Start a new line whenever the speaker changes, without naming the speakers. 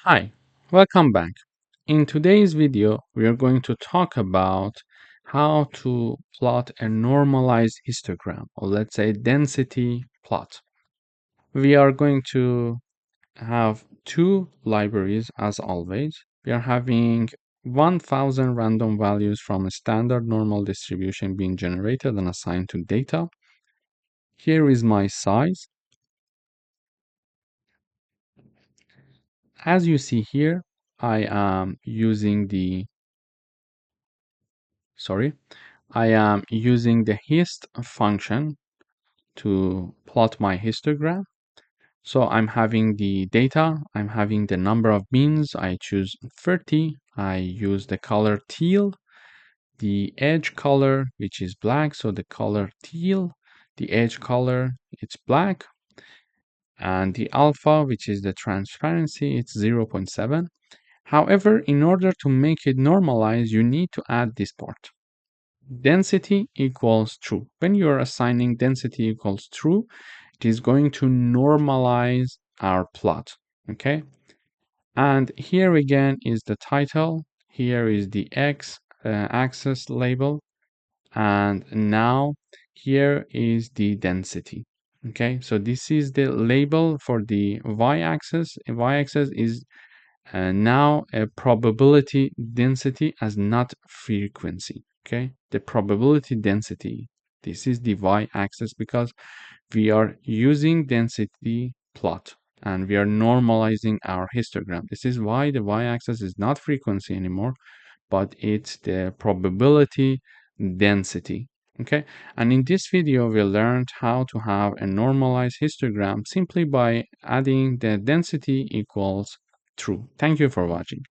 Hi, welcome back. In today's video, we are going to talk about how to plot a normalized histogram, or let's say density plot. We are going to have two libraries as always. We are having 1000 random values from a standard normal distribution being generated and assigned to data. Here is my size. As you see here, I am using the hist function to plot my histogram. So I'm having the data, I'm having the number of beans, I choose 30, I use the color teal, the edge color, which is black, so the color teal, the edge color, it's black, and the alpha, which is the transparency, it's 0.7. However, in order to make it normalize, you need to add this part. Density equals true. When you are assigning density equals true, it is going to normalize our plot. Okay. And here again is the title. Here is the X axis label. And now here is the density. Okay. So this is the label for the Y axis. Y axis is now a probability density as not frequency. Okay, the probability density. This is the y-axis because we are using density plot and we are normalizing our histogram. This is why the y-axis is not frequency anymore, but it's the probability density. Okay, and in this video we learned how to have a normalized histogram simply by adding the density equals true. Thank you for watching.